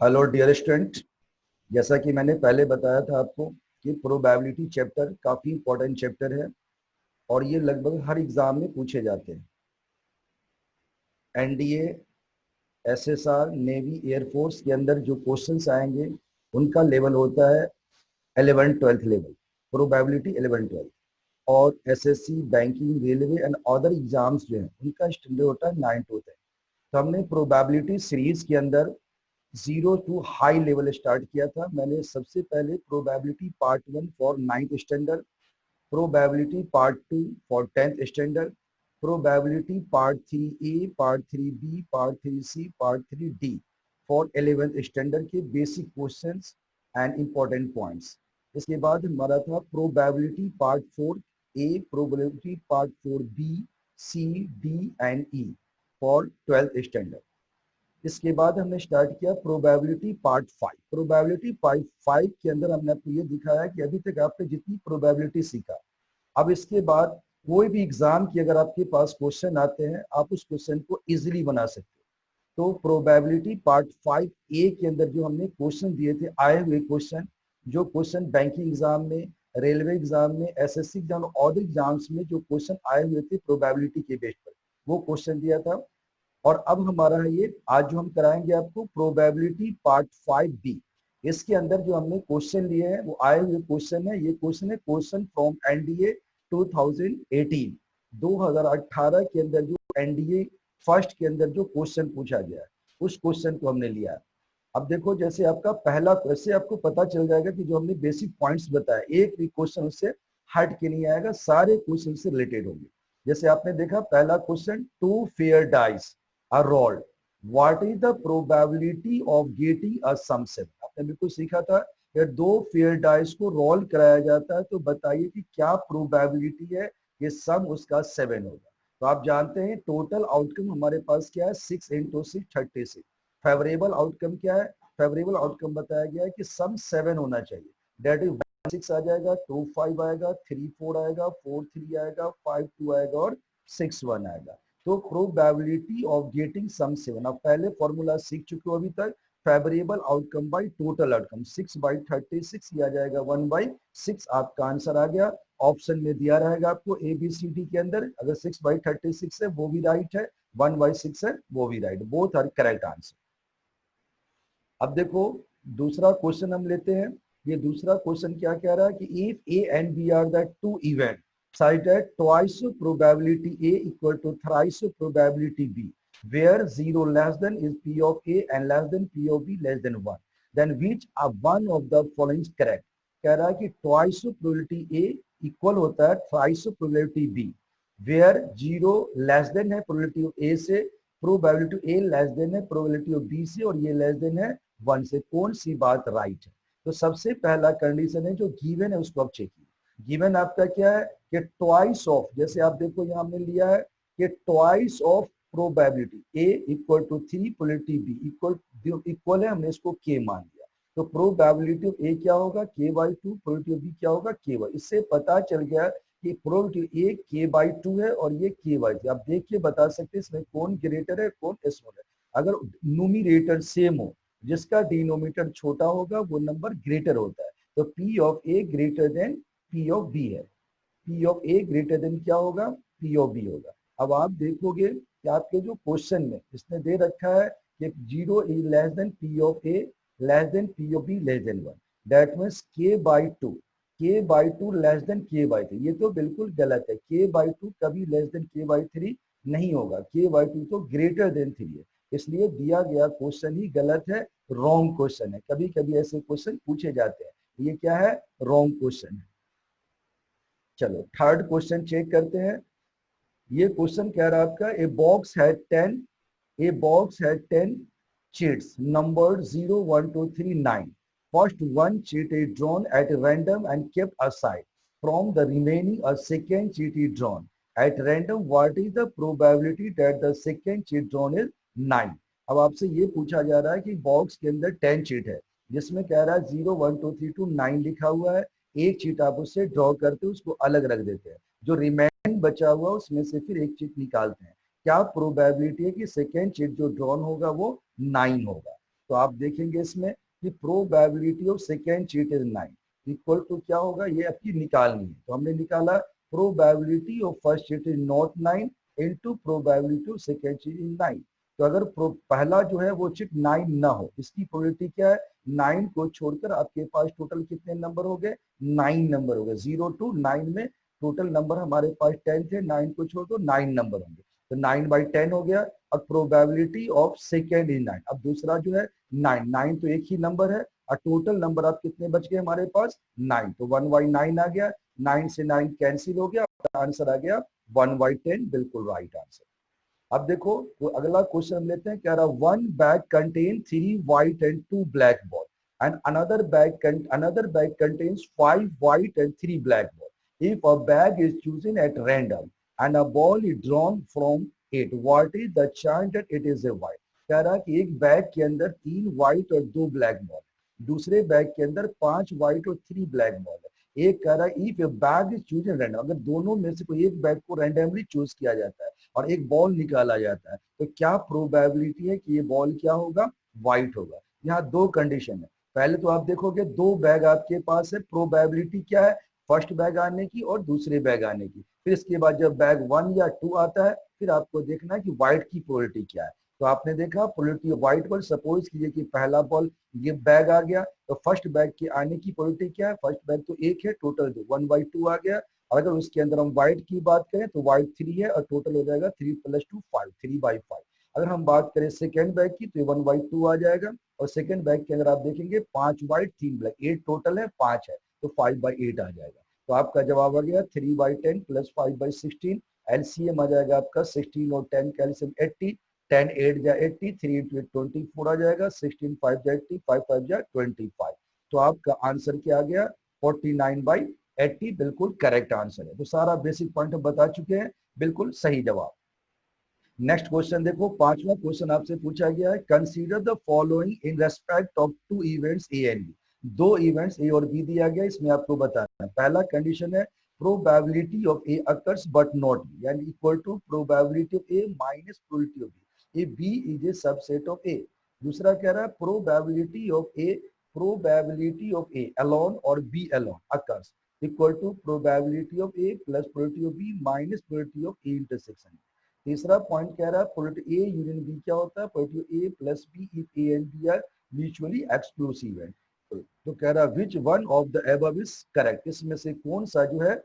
Hello dear student, जैसा कि मैंने पहले बताया था आपको कि प्रोबेबिलिटी चैप्टर काफ़ी इंपॉर्टेंट चैप्टर है और ये लगभग हर एग्ज़ाम में पूछे जाते हैं। एनडीए, एसएसआर, नेवी, एयरफोर्स के अंदर जो क्वेश्चंस आएंगे उनका लेवल होता है 11th-12th लेवल, प्रोबेबिलिटी 11th-12th। और SSC, banking, railway and other exams जो हैं उनका स्टैंडर्ड होता है 9th-10th। तो हमने प्रोबेबिलिटी सीरीज के अंदर 0 टू हाई लेवल स्टार्ट किया था। मैंने सबसे पहले probability part 1 for 9th standard, probability part 2 for 10th standard, probability part 3A, part 3B, part 3C, part 3D for 11th standard के basic questions and important points. इसके बाद हमारा था probability part 4A, probability part 4B, C, D and E for 12th standard. इसके बाद हमने start किया probability part 5। Probability part 5 के अंदर हमने आपको ये दिखाया कि अभी तक आपने जितनी प्रोबेबिलिटी सीखा, अब इसके बाद कोई भी एग्जाम की अगर आपके पास क्वेश्चन आते हैं, आप उस क्वेश्चन को इजीली बना सकते हो। तो प्रोबेबिलिटी पार्ट 5A के अंदर जो हमने क्वेश्चन दिए थे, आए हुए क्वेश्चन, जो क्वेश्चन बैंकिंग एग्जाम में, रेलवे एग्जाम में, एसएससी एग्जाम और एग्जाम्स में जो क्वेश्चन आए हुए थे प्रोबेबिलिटी के बेस पर, वो क्वेश्चन दिया था। और अब हमारा है ये, आज जो हम कराएंगे आपको प्रोबेबिलिटी पार्ट 5B। इसके अंदर जो हमने क्वेश्चन लिए हैं वो आए हुए क्वेश्चन है। ये क्वेश्चन है क्वेश्चन फ्रॉम एनडीए 2018, 2018 के अंदर जो एनडीए फर्स्ट के अंदर जो क्वेश्चन पूछा गया है उस क्वेश्चन को हमने लिया है। अब देखो, जैसे आपका पहला क्वेश्चन, आपको पता चल जाएगा कि जो हमने बेसिक पॉइंट्स बताए, एक भी क्वेश्चन उससे हट के नहीं आएगा, सारे क्वेश्चन से रिलेटेड होंगे। जैसे आपने देखा पहला question, two fair dice are rolled, what is the probability of getting a sum 7? आपने बिल्कुल सीखा था कि दो फेयर डाइस को रोल कराया जाता है तो बताइए कि क्या प्रोबेबिलिटी है कि सम उसका 7 होगा। तो आप जानते हैं टोटल आउटकम हमारे पास क्या है, 6 × 6 36। फेवरेबल आउटकम क्या है, फेवरेबल आउटकम बताया गया है कि सम 7 होना चाहिए। डेट इज 6 आ जाएगा, 2 5 आएगा, 3 4 आएगा, 4 3 आएगा, 5 2 आएगा और 6 1 आएगा। तो प्रोबेबिलिटी ऑफ गेटिंग सम 7, अब पहले फॉर्मूला सीख चुके हो अभी तक, favourable outcome by total outcome, 6/36 आ जाएगा 1/6। आपका आंसर आ गया। ऑप्शन में दिया रहेगा आपको ABCD के अंदर, अगर 6/36 है वो भी राइट है, 1/6 है वो भी right, both are correct answer. अब देखो दूसरा क्वेश्चन हम लेते हैं। ये दूसरा क्वेश्चन क्या कह रहा है कि if A and B are the two event cited twice probability A equal to thrice probability B, where 0 less than is P of A and less than P of B less than 1, then which are one of the following is correct? कह रहा है कि twice probability A equal होता है thrice probability B, where 0 less than है probability A से, probability A less than है probability of B से, और ये लेस देन है 1 से। कौन सी बात राइट है? तो सबसे पहला कंडीशन है जो गिवन है उसको आप चेक कीजिए। गिवन आपका क्या है कि ट्वाइस ऑफ, जैसे आप देखो यहाँ हमने लिया है कि twice of probability A equal to 3, probability B equal है, हमने इसको K मान लिया। तो प्रोबेबिलिटी ऑफ A क्या होगा, K/2, प्रोबेबिलिटी ऑफ B क्या होगा, K/। इससे पता चल गया कि प्रोबेबिलिटी A K/2 है और ये K/3। आप देख के बता सकते हैं इसमें कौन ग्रेटर है कौन स्मॉल है। अगर न्यूमरेटर सेम हो, जिसका डिनोमिनेटर छोटा होगा वो नंबर ग्रेटर होता है। तो P of A greater than P of B है। P of A greater than क्या होगा, P ऑफ B होगा। अब आप देखोगे कि आपके जो क्वेश्चन में इसने दे रखा है कि 0 is less than P of A less than P of B less than 1, that means K/2, K/2 less than K/3। ये तो बिल्कुल गलत है, K/2 कभी लेस देन K/3 नहीं होगा, K/2 तो ग्रेटर देन 3 है। इसलिए दिया गया क्वेश्चन ही गलत है, रॉन्ग क्वेश्चन है। कभी कभी ऐसे क्वेश्चन पूछे जाते हैं, ये क्या है, रॉन्ग क्वेश्चन है। चलो थर्ड क्वेश्चन चेक करते हैं। ये क्वेश्चन कह रहा है आपका a box had 10 cheats numbered 0 1 2 3 9. First one cheat is drawn at random and kept aside. From the remaining a second cheat is drawn at random. What is the probability that the second cheat drawn is 9? अब आपसे ये पूछा जा रहा है कि box के अंदर 10 चीट है, जिसमें कह रहा है 0 1 2 3 2 9 लिखा हुआ है। एक चीट आप उससे ड्रॉ करते हो, उसको अलग रख देते हैं, जो रिमेनिंग बचा हुआ उसमें से फिर एक चीट निकालते हैं। क्या प्रोबेबिलिटी है कि सेकेंड चीट जो ड्रॉन होगा वो 9 होगा। तो आप देखेंगे इसमें कि probability of second cheat is 9 equal to क्या होगा, ये आपकी निकालनी है। तो हमने निकाला probability of first cheat is not 9 into probability of second cheat is 9। तो अगर पहला जो है वो चिट 9 ना हो, इसकी प्रोबेबिलिटी क्या है, 9 को छोड़कर आपके पास टोटल कितने नंबर हो गए, 9 नंबर हो गए। 0 to 9 में टोटल नंबर हमारे पास 10 थे, 9 को छोड़ दो 9 नंबर होंगे, तो 9/10 हो गया। और प्रोबेबिलिटी ऑफ सेकेंड इज 9। अब दूसरा जो है 9, 9 तो एक ही नंबर है और टोटल नंबर आप कितने बच गए हमारे पास 9, तो 1/9 आ गया। 9 से 9 कैंसिल हो गया, आंसर आ गया 1/10, बिल्कुल राइट आंसर। अब देखो तो अगला क्वेश्चन हम लेते हैं, कह रहा one bag contain 3 white and 2 black ball and another bag contains 5 white and 3 black ball. If a bag is chosen at random and a ball is drawn from it, what is the chance that it is a white? कह रहा कि एक bag के अंदर 3 white और 2 black ball, दूसरे bag के अंदर 5 white और 3 black ball है। एक कह रहा है if A bag is choose random, अगर दोनों में से कोई एक बैग को रैंडमली चूज किया जाता है और एक बॉल निकाला जाता है, तो क्या प्रोबेबिलिटी है कि ये बॉल क्या होगा, व्हाइट होगा। यहाँ दो कंडीशन है। पहले तो आप देखोगे दो बैग आपके पास है, प्रोबेबिलिटी क्या है, फर्स्ट बैग आने की और दूसरे बैग आने की। फिर इसके बाद जब बैग 1 या 2 आता है, फिर आपको देखना है कि व्हाइट की प्रोबेबिलिटी क्या है। तो आपने देखा प्रोबेबिलिटी व्हाइट बॉल, सपोज कीजिए कि पहला बॉल ये बैग आ गया, तो फर्स्ट बैग के आने की प्रोबेबिलिटी क्या है, फर्स्ट बैग तो एक है, टोटल 1/2 आ गया। और अगर उसके अंदर हम व्हाइट की बात करें तो व्हाइट 3 है और टोटल हो जाएगा 3 + 2 5, 3/5। अगर हम बात करें सेकेंड बैग की तो 1/2 आ जाएगा। और सेकेंड बैग के अंदर आप देखेंगे 5 व्हाइट 3 ब्लैक, 8 टोटल है, 5 है, तो 5/8 आ जाएगा। तो आपका जवाब आ गया 3/10 + 5/16। एलसीएम आ जाएगा आपका 16 और 10 का एलसीएम 80, 10 8 जा 80, 3 × 8 24 आ जाएगा, 16 5 जा 80, 5 5 जा 25। तो आपका आंसर क्या आ गया 49/80, बिल्कुल करेक्ट आंसर है। तो सारा बेसिक पॉइंट हम बता चुके हैं, बिल्कुल सही जवाब। नेक्स्ट क्वेश्चन देखो, पांचवा क्वेश्चन आपसे पूछा गया है, consider the following in respect of 2 events A and B. दो इवेंट्स ए और बी दिया गया, इसमें आपको बताना है। पहला कंडीशन है probability of A occurs but not B, यानी equal to probability of A minus probability of B, A B is a subset of A. दूसरा कह रहा है प्रोबेबिलिटी ऑफ ए अलोन और B alone occurs equal to probability of A plus probability of B minus probability of A intersection. तीसरा point कह रहा है probability ए union B क्या होता है, probability A plus B if A and B are mutually exclusive है। तो कह रहा है which one of the above is correct, इसमें से कौन सा जो है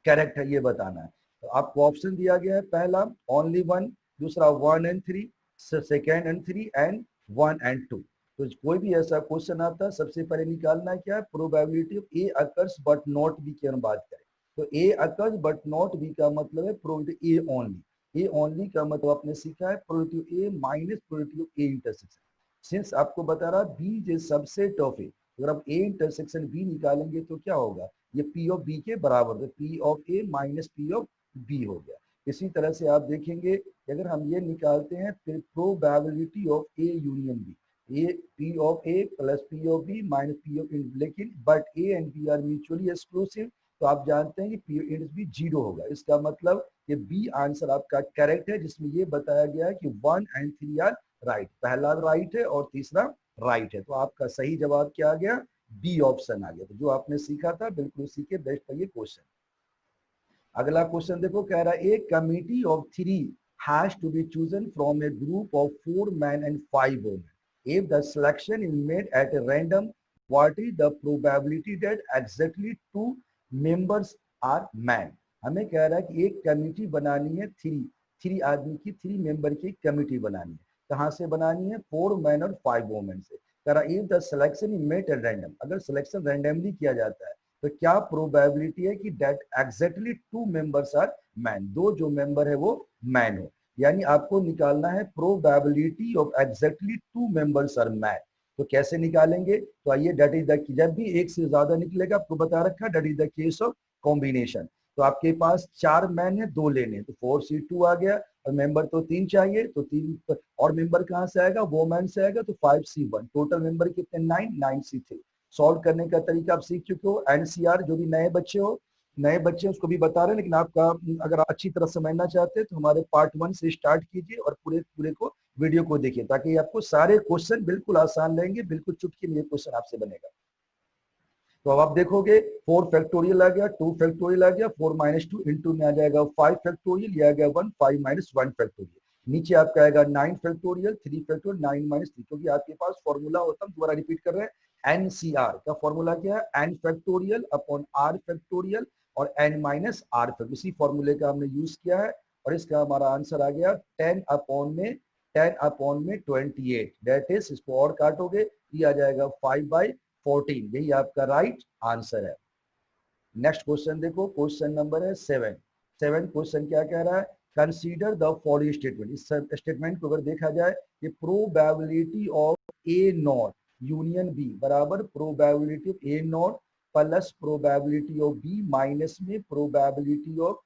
करेक्ट है ये बताना है। तो आपको ऑप्शन दिया गया है, पहला ओनली वन, दूसरा 1 and 3, second and 3 and 1 and 2। तो कोई भी ऐसा क्वेश्चन आता है सबसे पहले निकालना है क्या है, probability of A occurs but not B की हम बात करें तो ए अकर्स बट नॉट बी का मतलब है probability A only. A only का मतलब आपने सीखा है probability A minus probability of A intersection. Since आपको बता रहा बी इज सबसेट ऑफ ए, अगर आप ए इंटरसेक्शन बी निकालेंगे तो क्या होगा, ये पी ऑफ बी के बराबर है, P of A minus P of B हो गया। इसी तरह से आप देखेंगे अगर हम ये निकालते हैं फिर probability of A union B, A P of A plus P of B minus P of, लेकिन but A and B are mutually exclusive, तो आप जानते हैं कि पी एंड बी 0 होगा। इसका मतलब कि बी आंसर आपका करेक्ट है, जिसमें ये बताया गया है कि 1 and 3 आर राइट, पहला राइट है और तीसरा राइट है। तो आपका सही जवाब क्या आ गया, बी ऑप्शन आ गया। तो जो आपने सीखा था बिल्कुल उसी के बेस्ट पर ये क्वेश्चन। अगला क्वेश्चन देखो, कह रहा है a committee of 3 has to be chosen from a group of 4 men and 5 women. If the selection is made at a random, what is the probability that exactly 2 members are men? हमें कह रहा है कि एक committee बनानी है, 3 आदमी की, 3 मेंबर की कमिटी बनानी है। कहाँ से बनानी है, 4 men और 5 women से। कह रहा if the selection is made at random, अगर सिलेक्शन रैंडमली किया जाता है तो क्या प्रोबेबिलिटी है कि that exactly 2 members are man, 2 जो मेंबर है वो मैन हो। यानी आपको निकालना है probability of exactly 2 members are man. तो कैसे निकालेंगे, तो आइए, डेट इज द, जब भी एक से ज्यादा निकलेगा आपको बता रखा, that is the case of combination. तो आपके पास 4 मैन है, 2 लेने, तो 4C2 आ गया, और मेंबर तो 3 चाहिए, तो 3 और मेंबर कहाँ से आएगा, वो मैन से आएगा, तो 5C1, टोटल मेंबर कितने 9, 9C3। सॉल्व करने का तरीका आप सीख चुके हो, एनसीआर जो भी नए बच्चे हो नए बच्चे हैं उसको भी बता रहे हैं, लेकिन आपका अगर आप अच्छी तरह समझना चाहते हैं तो हमारे पार्ट 1 से स्टार्ट कीजिए और पूरे पूरे को वीडियो को देखिए, ताकि आपको सारे क्वेश्चन बिल्कुल आसान रहेंगे, बिल्कुल चुटकी में ये क्वेश्चन आपसे बनेगा। तो अब आप देखोगे 4 फैक्टोरियल आ गया, 2 फैक्टोरियल आ गया, 4 माइनस 2 इंटू में आ जाएगा 5 फैक्टोरियल, ये आ गया 1, 5 माइनस 1 फैक्टोरियल। नीचे आपका आएगा 9 फैक्टोरियल, 3 फैक्टोरियल, 9 माइनस 3, क्योंकि आपके पास फॉर्मूला होता है, दोबारा रिपीट कर रहे हैं, एनसीआर का फॉर्मूला क्या है, n factorial upon r factorial और एन माइनस आर फैक्टोरियल, इसी फॉर्मूले का हमने यूज किया है। और इसका हमारा आंसर आ गया 10 अपॉन में 28, दैट इज, इसको और काटोगे ये आ जाएगा 5/14, यही आपका राइट आंसर है। नेक्स्ट क्वेश्चन देखो, क्वेश्चन नंबर है 7। क्वेश्चन क्या कह रहा है, कंसीडर द फॉलोइंग स्टेटमेंट। इस स्टेटमेंट को अगर देखा जाए कि probability of A not union B बराबर probability of A not plus probability of B minus में probability of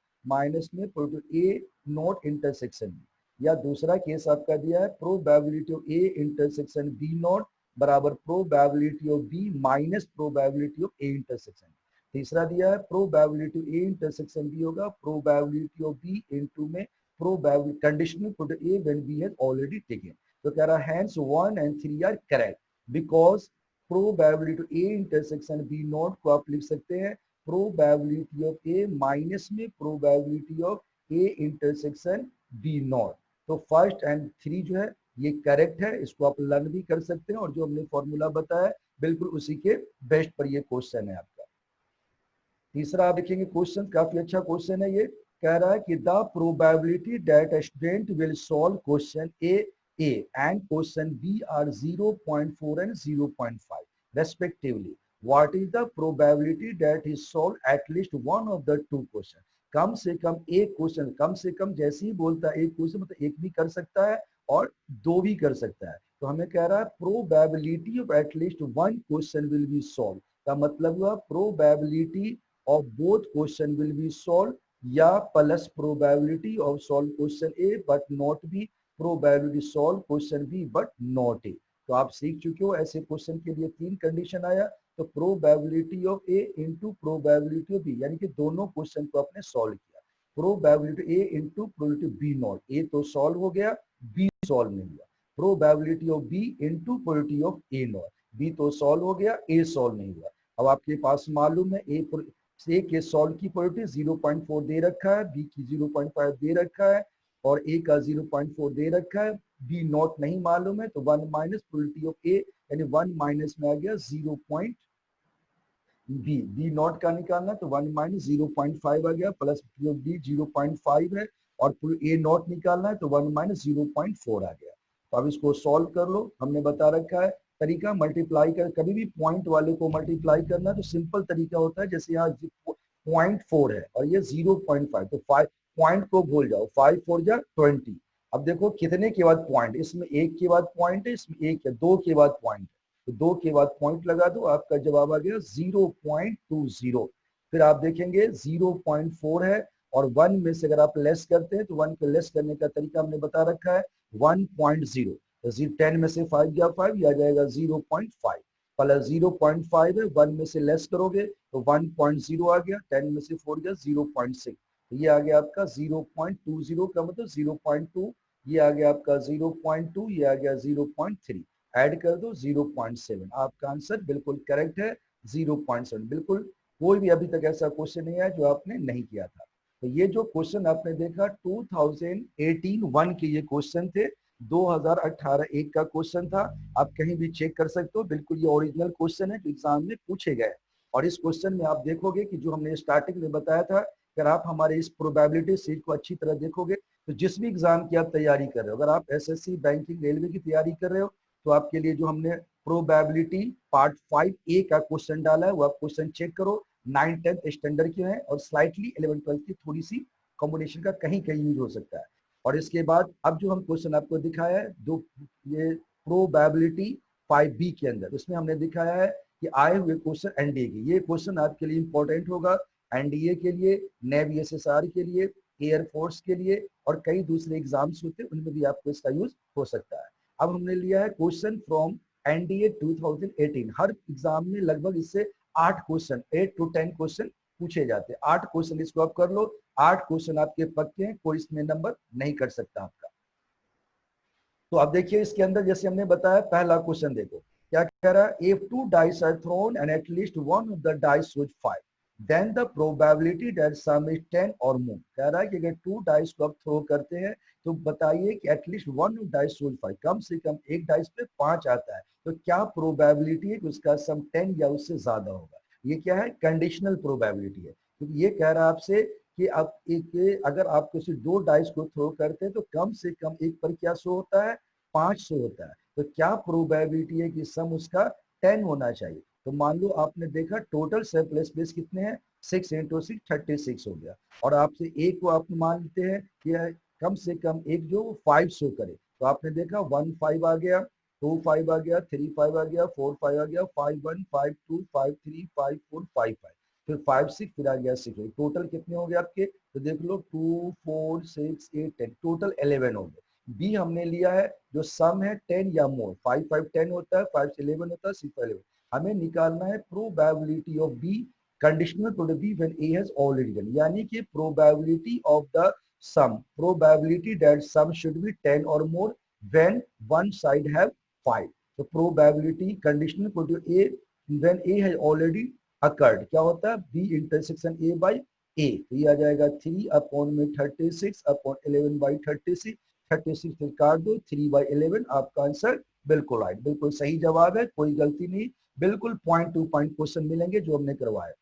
A not intersection B, या दूसरा केस आपका दिया है probability of A intersection B not बराबर probability of B minus probability of A intersection. तीसरा दिया है प्रोबेबिलिटी ए इंटरसेक्शन बी होगा प्रोबेबिलिटी ऑफ बी इनटू में probability conditional put A when B has already taken. तो कह रहा है hence 1 and 3 are correct because probability A intersection B not को आप लिख सकते हैं प्रोबेबिलिटी ऑफ ए माइनस में probability of A intersection B not. तो फर्स्ट एंड 3 जो है ये करेक्ट है, इसको आप लर्न भी कर सकते हैं, और जो हमने फॉर्मूला बताया बिल्कुल उसी के बेस्ट पर ये क्वेश्चन है आपका। तीसरा आप देखेंगे क्वेश्चन, काफी अच्छा क्वेश्चन है ये, कह रहा है कि the probability that student will solve question A and question B are 0.4 and 0.5 respectively, what is the probability that he solve at least one of the two question। कम से कम एक क्वेश्चन, कम से कम जैसे ही बोलता है एक क्वेश्चन मतलब एक भी कर सकता है और दो भी कर सकता है, तो हमें कह रहा है probability of at least one question will be solve, का मतलब हुआ probability of both question will be solved, या plus probability of solve question A but not B, probability solve question B but not A। तो आप सीख चुके हो ऐसे क्वेश्चन के लिए 3 कंडीशन आया, तो probability of A into probability of B, यानी कि दोनों क्वेश्चन को आपने सॉल्व किया, probability A into probability B not, A तो सॉल्व हो गया B सॉल्व नहीं हुआ, probability of B into probability of A not, B तो सॉल्व हो गया A सॉल्व नहीं हुआ। अब आपके पास मालूम है ए के सॉल्व की प्रोबेबिलिटी 0.4 दे रखा है, बी की 0.5 दे रखा है और ए का 0.4 दे रखा है, बी नॉट नहीं मालूम है, तो 1 माइनस प्रोबेबिलिटी ऑफ ए, यानी 1 माइनस में आ गया 0. बी नॉट का निकालना, तो 1 माइनस 0.5 आ गया, प्लस बी 0.5 है और ए नॉट निकालना है तो 1 माइनस 0.4 आ गया। तो अब इसको सॉल्व कर लो, हमने बता रखा है तरीका मल्टीप्लाई कर, कभी भी पॉइंट वाले को मल्टीप्लाई करना तो सिंपल तरीका होता है, जैसे यहाँ 0.4 है और ये 0.5, तो 5 पॉइंट को भूल जाओ, 5 4 जा 20। अब देखो कितने के बाद पॉइंट, इसमें एक के बाद पॉइंट है, इसमें एक है, दो के बाद पॉइंट है, तो 2 के बाद पॉइंट लगा दो, आपका जवाब आ गया 0.20। फिर आप देखेंगे 0.4 है और 1 में से अगर आप लेस करते हैं तो 1 को लेस करने का तरीका हमने बता रखा है 1.0, तो 10 में से 5 गया 5, यह आ जाएगा 0.5 प्लस 0.5 है, 1 में से लेस करोगे तो 1.0 आ गया, 10 में से 4 गया 0.6, तो ये आ गया आपका 0.20 का मतलब 0.2, ये आ गया आपका 0.2, ये आ गया 0.3, ऐड कर दो 0.7, आपका आंसर बिल्कुल करेक्ट है 0.7। बिल्कुल कोई भी अभी तक ऐसा क्वेश्चन नहीं है जो आपने नहीं किया था। तो ये जो क्वेश्चन आपने देखा 2018-1 के ये क्वेश्चन थे, 2018-1 का क्वेश्चन था, आप कहीं भी चेक कर सकते हो, बिल्कुल ये ओरिजिनल क्वेश्चन है जो एग्जाम में पूछे गए। और इस क्वेश्चन में आप देखोगे कि जो हमने स्टार्टिंग में बताया था, अगर आप हमारे इस प्रोबेबिलिटी सीट को अच्छी तरह देखोगे तो जिस भी एग्जाम की आप तैयारी कर रहे हो, अगर आप एसएससी बैंकिंग रेलवे की तैयारी कर रहे हो तो आपके लिए जो हमने प्रोबेबिलिटी पार्ट 5A का क्वेश्चन डाला है वो आप क्वेश्चन चेक करो, 9th-10th स्टैंडर्ड के हैं और स्लाइटली 11th-12th की थोड़ी सी कॉम्बिनेशन का कहीं कहीं यूज हो सकता है। और इसके बाद अब जो हम क्वेश्चन आपको दिखाया है, दो ये प्रोबेबिलिटी 5B के अंदर, उसमें हमने दिखाया है कि आए हुए क्वेश्चन एनडीए के, ये क्वेश्चन आपके लिए इंपॉर्टेंट होगा एनडीए के लिए, नेवी एसएसआर के लिए, एयरफोर्स के लिए और कई दूसरे एग्जाम्स होते हैं उनमें भी आपको इसका यूज हो सकता है। अब हमने लिया है question from NDA 2018, her exam में लगभग इससे 8 क्वेश्चन, 8 to 10 क्वेश्चन पूछे जाते हैं। 8 क्वेश्चन इसको आप कर लो, 8 क्वेश्चन आपके पक्के हैं, कोई इसमें नंबर नहीं कर सकता आपका। तो अब देखिए इसके अंदर जैसे हमने बताया, पहला क्वेश्चन देखो क्या कह रहा है, if 2 dice are thrown and at least one of the dice should 5 then the probability that sum is 10 और मोर। कह रहा है कि अगर 2 डाइस को आप थ्रो करते हैं तो बताइए कि at least one of dice should 5, कम से कम एक डाइस पे 5 आता है, तो क्या प्रोबेबिलिटी है कि उसका सम 10 या उससे ज्यादा होगा। ये क्या है, कंडीशनल प्रोबेबिलिटी है, क्योंकि ये कह रहा है आपसे कि आप एक, अगर आप किसी 2 डाइस को थ्रो करते हैं तो कम से कम एक पर क्या शो होता है, 500 होता है, तो क्या प्रोबेबिलिटी है कि सम उसका 10 होना चाहिए। तो मान लो आपने देखा टोटल सेल्फलेस बेस कितने हैं, 6 इंटू 6 36 हो गया, और आपसे एक को आप मानते हैं कि कम से कम एक जो 5 शो करे, तो आपने देखा 1 5 आ गया, 2 5 आ गया, 3 5 आ गया, 4 5 आ गया, 5 1 5 2 5 3 5 4 5 5, फिर 5 6 फिर आ गया 6, टोटल कितने हो गए आपके, तो देख लो 2 4 6 8 10, टोटल 11 हो गए। बी हमने लिया है जो सम है 10 या मोर, 5 5 10 होता है, 5 11 होता है, 6 11, हमें निकालना है probability of B conditional to B when A has already done, यानी कि probability of the sum, probability that sum should be 10 और more when one side have 5। तो probability conditional to A when A has already occurred, क्या होता है, B intersection A by A, तो ये आ जाएगा 3 अपॉन में 36 अपॉन 11 बाई 36, 36 से काट दो, 3 बाई 11, आपका आंसर बिल्कुल राइट, बिल्कुल सही जवाब है, कोई गलती नहीं, बिल्कुल पॉइंट टू पॉइंट क्वेश्चन मिलेंगे जो हमने करवाया।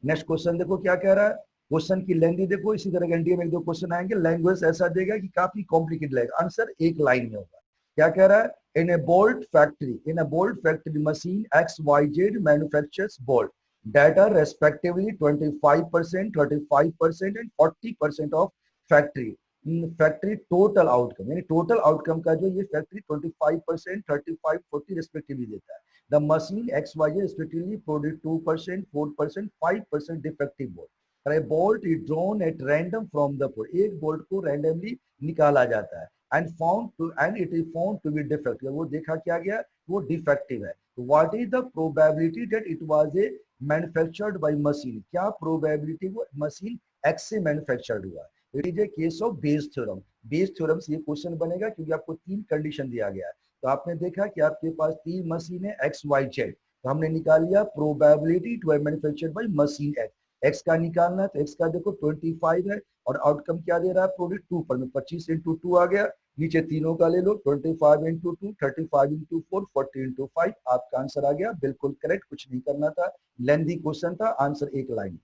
नेक्स्ट क्वेश्चन देखो क्या कह रहा है, क्वेश्चन की लेंथ देखो, इसी तरह के एनडीए में 1 2 क्वेश्चन आएंगे, लैंग्वेज ऐसा देगा कि काफी कॉम्प्लिकेटेड लगेगा, आंसर एक लाइन में होगा। क्या कह रहा है, in a bolt factory machine XYZ manufactures bolt that are respectively 25%, 35% and 40% of factory total outcome, यानी टोटल आउटकम का जो ये फैक्ट्री 25%, 35, 40 रिस्पेक्टिवली देता है। The machine XYZ respectively produce 2%, 4%, 5% defective bolt. A bolt is drawn at random from the port. एक bolt को randomly निकाला जाता है and it is found to be defective. वो देखा क्या गया, वो डिफेक्टिव है। What is the probability that it was a manufactured by machine? क्या प्रोबेबिलिटी वो मशीन X से मैन्युफैक्चर्ड हुआ है। It is a case of Bayes theorem. Bayes theorem से ये क्वेश्चन बनेगा क्योंकि आपको 3 कंडीशन दिया गया है। तो आपने देखा कि आपके पास 3 मशीन है XYZ, तो हमने निकाल लिया probability to manufactured by machine X। X का निकालना है तो X का देखो 25 है और आउटकम क्या दे रहा है, प्रोडक्ट 2 पर में 25 इंटू 2 आ गया, नीचे तीनों का ले लो, 25 इंटू 2, 35 इंटू 4, 40 इंटू 5, आपका आंसर आ गया बिल्कुल करेक्ट, कुछ नहीं करना था, लेंथी क्वेश्चन था, आंसर एक लाइन।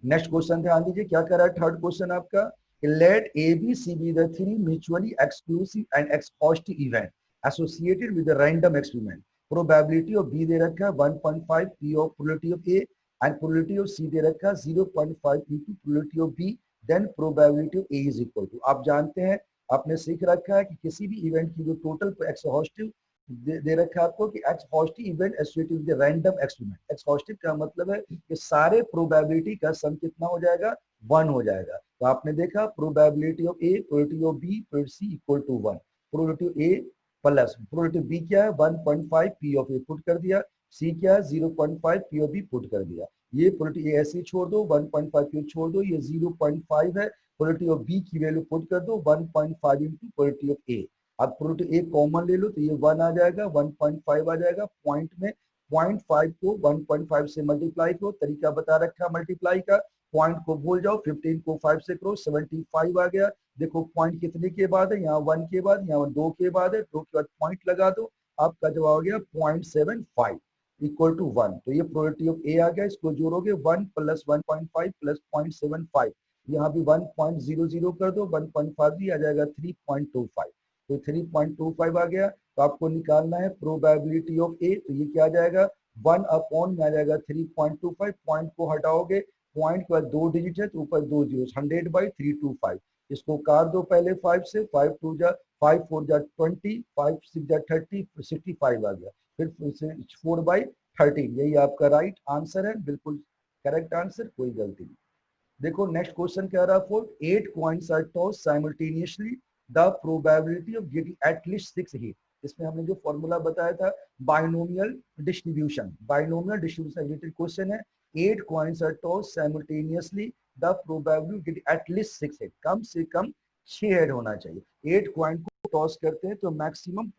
नेक्स्ट क्वेश्चन ध्यान दीजिए क्या कर रहा है, थर्ड क्वेश्चन आपका, let A B C be the 3 mutually exclusive and exhaustive event associated with random experiment. Probability of B दे रखा है 1.5 P of probability of A and probability of C दे रखा है 0.5 into probability of B, then probability of A is equal to, आप जानते हैं आपने सीख रखा है कि किसी भी इवेंट की जो टोटल एक्सहॉस्टिव दे रखा है आपको कि exhaustive event associated with random experiment. Exhaustive का मतलब है कि सारे प्रोबेबिलिटी का सम कितना हो जाएगा, 1 हो जाएगा। तो आपने देखा probability of A, probability of B, probability C equal to 1, probability of A plus probability of B क्या है 1.5 पी ऑफ ए पुट कर दिया, सी क्या है 0.5 पी ऑफ बी पुट कर दिया, ये प्रोबेबिलिटी ए ऐसे छोड़ दो, 1.5 पी छोड़ दो, ये 0.5 है, प्रोबेबिलिटी ऑफ बी की वैल्यू पुट कर दो 1.5 इंटू प्रोबेबिलिटी ऑफ ए, अब प्रोबेबिलिटी एक कॉमन ले लो तो ये 1 आ जाएगा, 1.5 आ जाएगा, पॉइंट में 0.5 को 1.5 से मल्टीप्लाई करो, तरीका बता रखा मल्टीप्लाई का, पॉइंट को भूल जाओ, 15 को 5 से करो, 75 आ गया। देखो पॉइंट कितने के बाद है, यहाँ 1 के बाद, यहाँ 2 के बाद है, 2 के बाद पॉइंट लगा दो, आपका जवाब आ गया 0.75 इक्वल टू 1। तो ये प्रोबेबिलिटी ऑफ ए आ गया, इसको जोड़ोगे 1 प्लस 1.5 प्लस 0.75, यहाँ भी 1.00 कर दो, 1.5 भी आ जाएगा 3.25, तो 3.25 आ गया। तो आपको निकालना है प्रोबेबिलिटी ऑफ ए, तो ये क्या आ जाएगा 1 अपॉन में आ जाएगा 3.25, पॉइंट को हटाओगे, पॉइंट के बाद 2 डिजिट है तो ऊपर 2 जीरो, 100/325, इसको काट दो पहले 5 से, 5 2 जा 5 4 जा 20, 5 6 जा 30, 65 आ गया, फिर 4/13, यही आपका राइट आंसर है, बिल्कुल करेक्ट आंसर, कोई गलती नहीं। देखो नेक्स्ट क्वेश्चन कह रहा है, 8 coins are tossed simultaneously, the probability of getting at least 6 hit। इसमें हमने जो फॉर्मूला बताया था बाइनोमियल डिस्ट्रीब्यूशन रिलेटेड क्वेश्चन है। 8 coins are tossed simultaneously, the probability get at least 6 head, कम से कम 6 हेड होना चाहिए। 8 कॉइन को टॉस करते हैं तो मैक्सिमम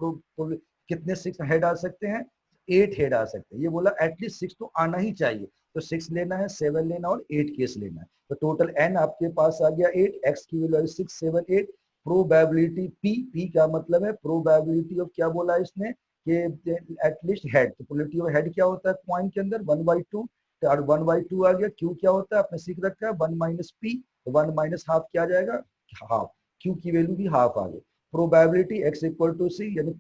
कितने 6 हेड आ सकते हैं? 8 हेड आ सकते हैं। ये बोला एटलीस्ट 6 तो आना ही चाहिए, तो 6 लेना है, 7 लेना और 8 केस लेना है। तो टोटल एन आपके पास आ गया 8, एक्स की वैल्यू 6, 7, 8। प्रोबेबिलिटी पी का मतलब है प्रोबेबिलिटी ऑफ, क्या बोला इसने कि एटलीस्ट हेड, तो प्रोबेबिलिटी ऑफ हेड क्या होता है कॉइन के अंदर? 1/2। और 1/2 आ गया। क्यू क्या होता है आपने सीख रखा है? 1 माइनस पी, तो 1 माइनस हाफ क्या आ जाएगा? हाफ। क्यू की वैल्यू भी हाफ आ गई। प्रोबेबिलिटी एक्स इक्वल टू सी, यानी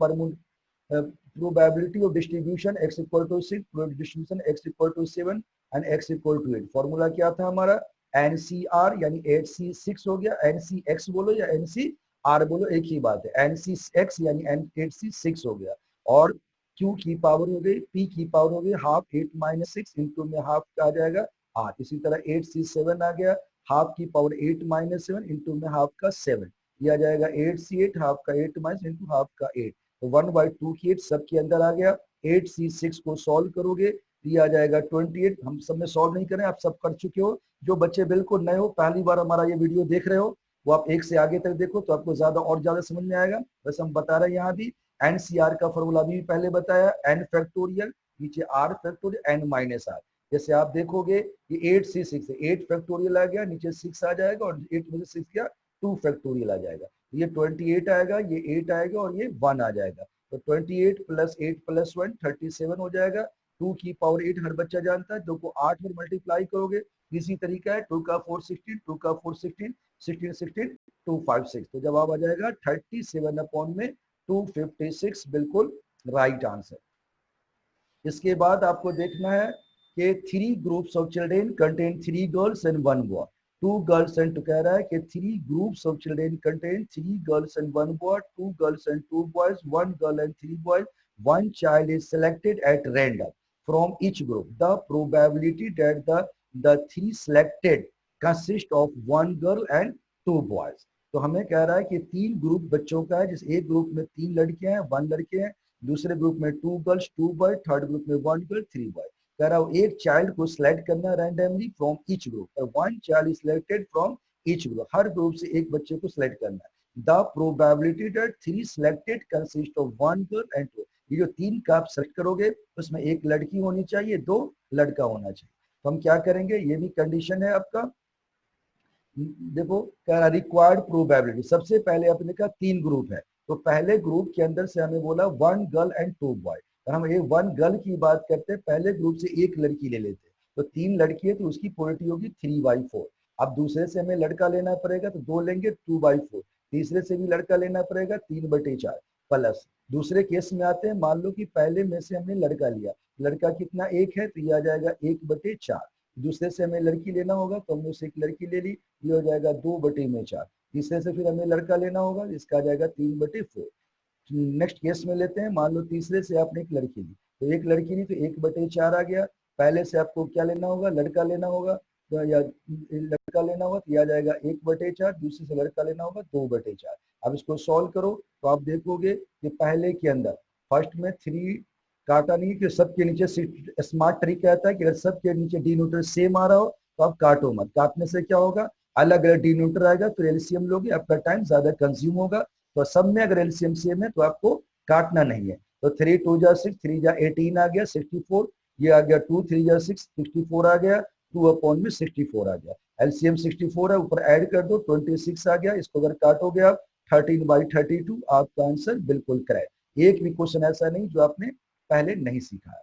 probability of distribution x equal to 6, distribution x equal to 7 and x equal to 8। Formula क्या था हमारा? NCR, यानी 8C6 हो गया। NCX बोलो या NCR बोलो, एक ही बात है। NCX यानी 8C6 हो गया। और Q की पावर हो गई, P की पावर हो गई हाफ, 8 माइनस 6 इंटू में हाफ का आ जाएगा 8। इसी तरह 8C7 आ गया, हाफ की पावर 8 माइनस 7 इंटू में हाफ का 7, ये आ जाएगा 8C8, हाफ का 8 माइनस इंटू हाफ का 8। तो 1/2 की 8 सबके अंदर आ गया। 8C6 को सॉल्व करोगे तो ये आ जाएगा 28। हम सब में सॉल्व नहीं करें, आप सब कर चुके हो। जो बच्चे बिल्कुल नए हो, पहली बार हमारा ये वीडियो देख रहे हो, वो आप एक से आगे तक देखो तो आपको ज्यादा और ज्यादा समझ में आएगा। वैसे हम बता रहे हैं यहाँ भी NCR का फॉर्मूला भी पहले बताया, n फैक्टोरियल, नीचे r factorial, n minus r। जैसे आप देखोगे ये 8C6 है, 8 फैक्टोरियल आ गया, नीचे 6 आ जाएगा और 8 में से 6 गया 2 फैक्टोरियल आ जाएगा। ये 28 आएगा, ये 8 आएगा और ये 1 आ जाएगा। तो 28 प्लस 8 प्लस 1 37 हो जाएगा। 2 की पावर 8 हर बच्चा जानता है, 2 को 8 में मल्टीप्लाई करोगे। इसी तरीका है, 2 का 4 16, 2 का 4 16, 16 16 256। तो जवाब आ जाएगा 37 अपॉन में 256, बिल्कुल राइट आंसर। इसके बाद आपको देखना है कि 3 groups of children contain 3 girls and 1 boy. 2 girls and, तो कह रहा है कि 3 groups of children contain 3 girls and 1 boy, 2 girls and 2 boys, 1 girl and 3 boys, 1 child is selected at random from each group, the probability that the 3 selected consist of 1 girl and 2 boys। तो हमें कह रहा है कि 3 group बच्चों का है, जिस एक ग्रुप में 3 लड़कियां हैं, 1 लड़के हैं, दूसरे ग्रुप में 2 गर्ल्स 2 बॉय, थर्ड ग्रुप में 1 गर्ल 3 बॉय। कह रहा हूँ एक चाइल्ड को सिलेक्ट करना रैंडमली फ्रॉम ईच ग्रुप, और 1 child is selected from each group, her group से एक बच्चे को सिलेक्ट करना है। The probability that 3 selected consist of 1 girl and 2। ये जो 3 का आप सेलेक्ट करोगे उसमें एक लड़की होनी चाहिए, 2 लड़का होना चाहिए। तो हम क्या करेंगे, ये भी कंडीशन है आपका। देखो कह रहा रिक्वायर्ड प्रोबेबिलिटी, सबसे पहले अपने का 3 ग्रुप है, तो पहले ग्रुप के अंदर से हमें बोला 1 गर्ल एंड 2 बॉय। हम ये 1 गर्ल की बात करते हैं, पहले ग्रुप से एक लड़की ले लेते, तो 3 लड़की है तो उसकी प्रोबेबिलिटी होगी 3/4। अब दूसरे से हमें लड़का लेना पड़ेगा तो 2 लेंगे 2/4। तीसरे से भी लड़का लेना पड़ेगा 3/4 प्लस। दूसरे केस में आते हैं, मान लो कि पहले में से हमने लड़का लिया, लड़का कितना 1 है तो ये आ जाएगा 1/4। दूसरे से हमें लड़की लेना होगा तो हमने उससे एक लड़की ले ली, ये हो जाएगा 2/4। तीसरे से फिर हमें लड़का लेना होगा, इसका आ जाएगा 3/4। नेक्स्ट केस में लेते हैं, मान लो तीसरे से आपने एक लड़की ली, तो एक लड़की ली तो 1/4 आ गया। पहले से आपको क्या लेना होगा, लड़का लेना होगा, तो या लड़का लेना होगा तो यह आ जाएगा 1/4, दूसरे से लड़का लेना होगा 2/4। अब इसको सॉल्व करो तो आप देखोगे कि पहले के अंदर फर्स्ट में 3 काटा नहीं, कि सबके नीचे स्मार्ट ट्रिक कहता है कि अगर सबके नीचे डिनोटर सेम आ रहा हो तो आप काटो मत। काटने से क्या होगा, अलग अलग डिनोटर आएगा तो एलसीएम लोगे, आपका टाइम ज्यादा कंज्यूम होगा। तो सब में अगर एलसीएम सेम है तो आपको काटना नहीं है। तो 3 2 जा 6, 3 जा 18 आ गया 64, ये आ गया 2 3 जा 6 64 आ गया, 2 अपॉन में 64 आ गया। एलसीएम 64 है, ऊपर ऐड कर दो 26 आ गया। इसको अगर काटोगे आप 13/32, आपका आंसर बिल्कुल करेक्ट। एक भी क्वेश्चन ऐसा नहीं जो आपने पहले नहीं सीखा है।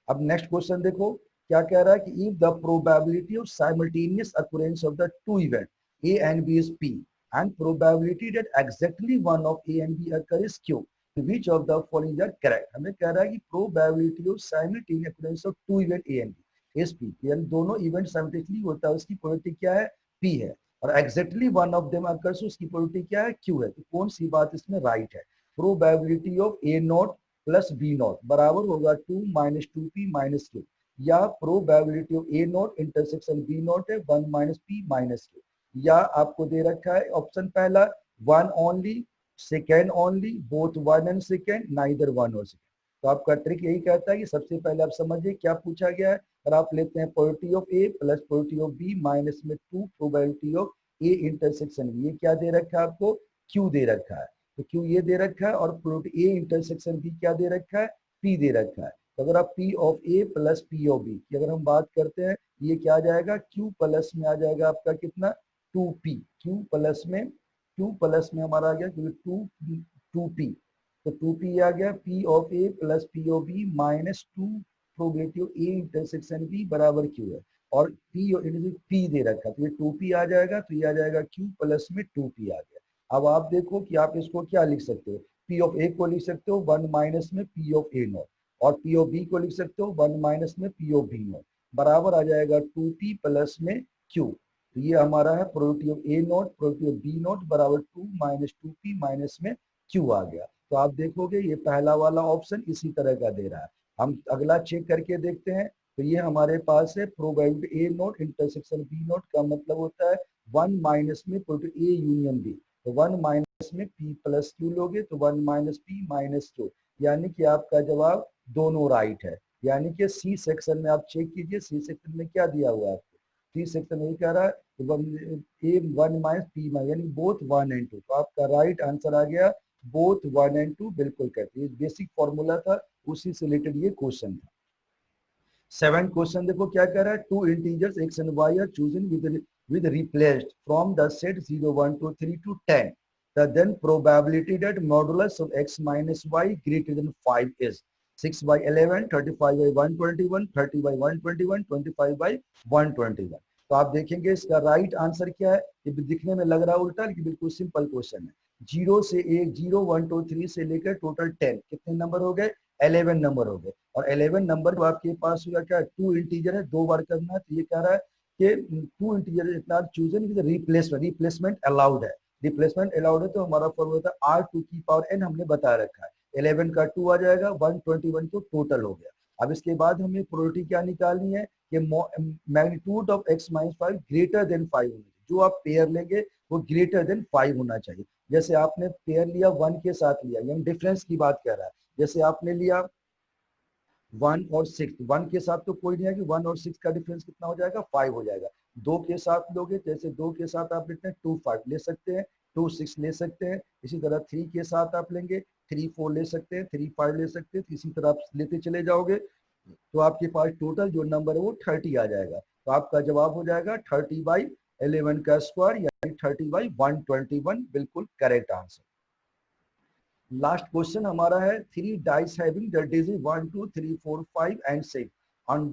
अब नेक्स्ट क्वेश्चन देखो क्या कह रहा है कि if the probability of simultaneous occurrence of the two event A and B is P and probability that exactly one of A and B occur is Q, which of the following are correct। हमें कह रहा है कि probability of simultaneous occurrence of two event A and B is P, यानी दोनों event simultaneously होता है, उसकी प्रोबेबिलिटी क्या है, पी है। और exactly one of them occurs, उसकी प्रोबेबिलिटी क्या है, क्यू है। तो कौन सी बात इसमें राइट है। Probability of A not plus B not बराबर होगा 2 माइनस 2p माइनस q, या probability of A not intersection B not है 1 माइनस p माइनस q, या आपको दे रखा है ऑप्शन पहला 1 only, second only, both 1 and second, neither 1 और सेकेंड। तो आपका ट्रिक यही कहता है कि सबसे पहले आप समझिए क्या पूछा गया है, अगर आप लेते हैं probability of A plus probability of B minus में 2 probability of A intersection B, ये क्या दे रखा है आपको, क्यू दे रखा है। तो क्यू ये दे रखा है और प्रोबेबिलिटी ए इंटरसेक्शन बी क्या दे रखा है, पी दे रखा है। तो अगर आप P of A plus P of B की अगर हम बात करते हैं, ये क्या आ जाएगा, क्यू प्लस में आ जाएगा आपका कितना, 2p। क्यू प्लस में हमारा आ गया क्योंकि 2p, तो 2p आ गया, p of a plus p of b minus 2 probability of a intersection b बराबर q है, और p दे रखा, तो ये 2p आ जाएगा, तो ये आ जाएगा q प्लस में 2p आ गया। अब आप देखो कि आप इसको क्या लिख सकते हो, p ऑफ a को लिख सकते हो 1 माइनस में p ऑफ a नॉट, और p ऑफ b को लिख सकते हो 1 माइनस में p ऑफ b नॉट, बराबर आ जाएगा 2p प्लस में q। तो ये हमारा है probability of A not probability of B not बराबर 2 माइनस 2p माइनस में q आ गया। तो आप देखोगे ये पहला वाला ऑप्शन इसी तरह का दे रहा है। हम अगला चेक करके देखते हैं, तो ये हमारे पास है probability A not intersection B not का मतलब होता है 1 माइनस में प्रोबेबिलिटी ए यूनियन बी, तो 1 माइनस में p प्लस क्यू लोगे तो 1 माइनस p माइनस क्यू, यानी कि आपका जवाब दोनों राइट है। यानी कि सी सेक्शन में आप चेक कीजिए, सी सेक्शन में क्या दिया हुआ है आपको, सी सेक्शन में कह रहा है ए 1 माइनस पी माइनस, यानी बोथ 1 एंड 2, तो आपका राइट आंसर आ गया बोथ 1 एंड 2, बिल्कुल कहते हैं, बेसिक फॉर्मूला था, उसी से रिलेटेड ये क्वेश्चन था। 7 क्वेश्चन देखो क्या कह रहा है, two integers x and y are chosen with replaced from the set 0 1 2 3 to 10, the then probability that modulus of x minus y greater than 5 is 6 by 11, 35 by 121, 30 by 121, 25 by 121। तो आप देखेंगे इसका राइट आंसर क्या है, ये दिखने में लग रहा है उल्टा, लेकिन बिल्कुल सिंपल क्वेश्चन है। 0 से 1 0 1 2 3 से लेकर टोटल 10 कितने नंबर हो गए, 11 नंबर हो गए, और 11 नंबर आपके पास हुआ क्या, टू इंटीजर है, 2 बार करना है, तो ये कह रहा है कि टू इंटीजर इतना चूजन विद रिप्लेसमेंट अलाउड है, रिप्लेसमेंट अलाउड है, तो हमारा फॉर्मूला था r2 की पावर n, हमने बता रखा है, 11 का 2 आ जाएगा, 121 तो टोटल हो गया। अब इसके बाद हमें प्रोबेबिलिटी क्या निकालनी है कि magnitude of x minus 5 greater than 5 होना चाहिए, जो आप पेयर लेंगे वो ग्रेटर देन 5 होना चाहिए। जैसे आपने पेयर लिया 1 के साथ लिया, यानी डिफरेंस की बात कर रहा है, जैसे आपने लिया 1 और 6, 1 के साथ तो कोई नहीं है कि 1 और 6 का डिफरेंस कितना हो जाएगा, 5 हो जाएगा। 2 के साथ लोगे, जैसे 2 के साथ आप लेते हैं 2 5 ले सकते हैं, 2 6 ले सकते हैं, इसी तरह 3 के साथ आप लेंगे 3 4 ले सकते हैं, 3 5 ले सकते हैं, इसी तरह आप लेते चले जाओगे, तो आपके पास टोटल जो नंबर है वो 30 आ जाएगा। तो आपका जवाब हो जाएगा 30 बाई 11 का स्क्वायर, यानी 30 बाई 121, बिल्कुल करेक्ट आंसर। लास्ट क्वेश्चन हमारा है, 3 dice having the digit 1 2 3 4 5 and 6 on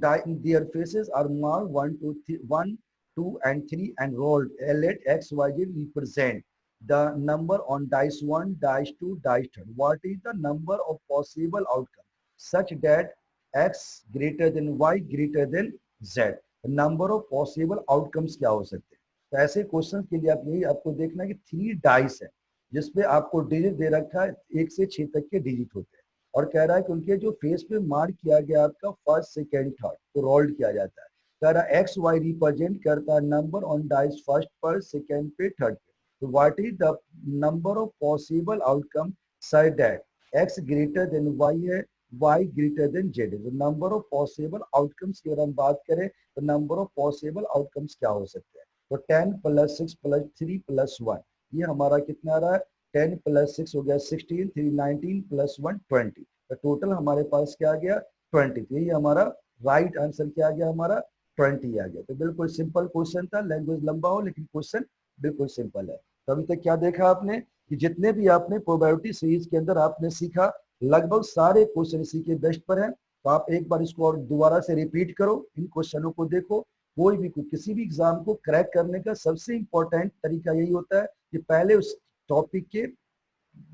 their faces are marked 1 2 3 1 2 and 3 and rolled, let x y z represent the number on dice 1 dice 2 dice 3, what is the number of possible outcomes such that x greater than y greater than z, number of possible outcomes क्या हो सकते हैं। तो ऐसे question के लिए आप यही आपको देखना है कि 3 डाइस है जिसपे आपको डिजिट दे रखा है 1 से 6 तक के डिजिट होते हैं, और कह रहा है कि उनके जो फेस पे मार्क किया गया आपका फर्स्ट सेकेंड थर्ड तो रोल्ड किया जाता है। कह रहा है एक्स वाई रिप्रेजेंट करता है नंबर ऑन डाइस फर्स्ट पर सेकेंड पे थर्ड पे, तो what is the number of possible outcome such that X greater than Y है, वाई ग्रेटर देन जेड है। नंबर ऑफ पॉसिबल आउटकम्स की अगर हम बात करें तो नंबर ऑफ पॉसिबल आउटकम्स क्या हो सकते हैं, तो 10 प्लस 6 प्लस 3 प्लस 1, ये हमारा कितना आ रहा है, 10 प्लस 6 हो गया 16, 3 19 प्लस 1 20, तो टोटल हमारे पास क्या आ गया 20, तो ये हमारा राइट आंसर क्या आ गया, हमारा 20 आ गया। तो बिल्कुल सिंपल क्वेश्चन था, लैंग्वेज लंबा हो लेकिन क्वेश्चन बिल्कुल सिंपल है। तो अभी तक क्या देखा आपने कि जितने भी आपने प्रोबेबिलिटी सीरीज के अंदर आपने सीखा लगभग सारे क्वेश्चन इसी के बेस्ट पर हैं। तो आप एक बार इसको और दोबारा से रिपीट करो, इन क्वेश्चनों को देखो। कोई भी किसी भी एग्जाम को क्रैक करने का सबसे इंपॉर्टेंट तरीका यही होता है कि पहले उस टॉपिक के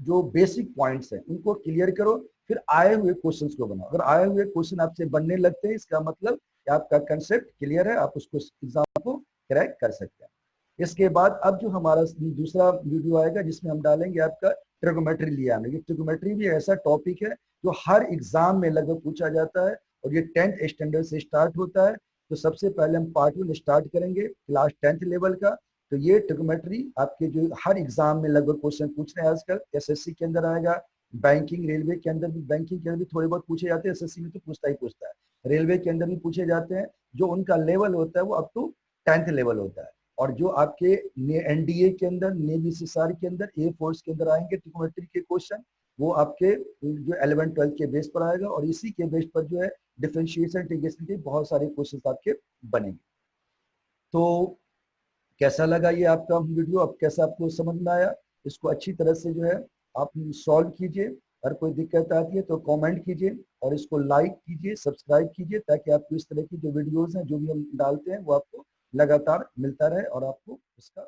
जो बेसिक पॉइंट्स हैं उनको क्लियर करो, फिर आए हुए क्वेश्चंस को बनाओ। अगर आए हुए क्वेश्चन आपसे बनने लगते हैं इसका मतलब कि आपका कंसेप्ट क्लियर है, आप उसको एग्जाम को क्रैक कर सकते हैं। इसके बाद अब जो हमारा दूसरा वीडियो आएगा जिसमें हम डालेंगे आपका ट्रिगोमेट्री लिया हमने। ये ट्रिगोमेट्री भी ऐसा टॉपिक है जो हर एग्जाम में लगभग पूछा जाता है और ये 10th स्टैंडर्ड से स्टार्ट होता है। तो सबसे पहले हम पार्ट 1 स्टार्ट करेंगे क्लास 10th लेवल का। तो ये ट्रिगोमेट्री आपके जो हर एग्जाम में लगभग क्वेश्चन पूछ रहे हैं आजकल, एसएससी के अंदर आएगा, बैंकिंग रेलवे के अंदर भी, बैंकिंग के अंदर भी थोड़े बहुत पूछे जाते हैं, एसएससी में तो पूछता ही पूछता है। रेलवे के अंदर भी पूछे जाते हैं। जो उनका लेवल होता है वो अप टू 10th लेवल होता है। और जो आपके एनडीए के अंदर, नेवी सीएसआर के अंदर, एयर फोर्स के अंदर आएंगे ट्रिग्नोमेट्री के क्वेश्चन, वो आपके जो 11th-12th के बेस पर आएगा, और इसी के बेस पर जो है डिफरेंशिएशन इंटीग्रेशन के बहुत सारे क्वेश्चन आपके बनेंगे। तो कैसा लगा ये आपका वीडियो, अब कैसा आपको समझ में आया? इसको अच्छी तरह से जो है आप सॉल्व कीजिए। अगर कोई दिक्कत आती है तो कमेंट कीजिए, और इसको लाइक कीजिए, सब्सक्राइब कीजिए, ताकि आपको इस तरह की जो वीडियोस हैं जो भी हम डालते हैं वो आपको लगातार मिलता रहे और आपको उसका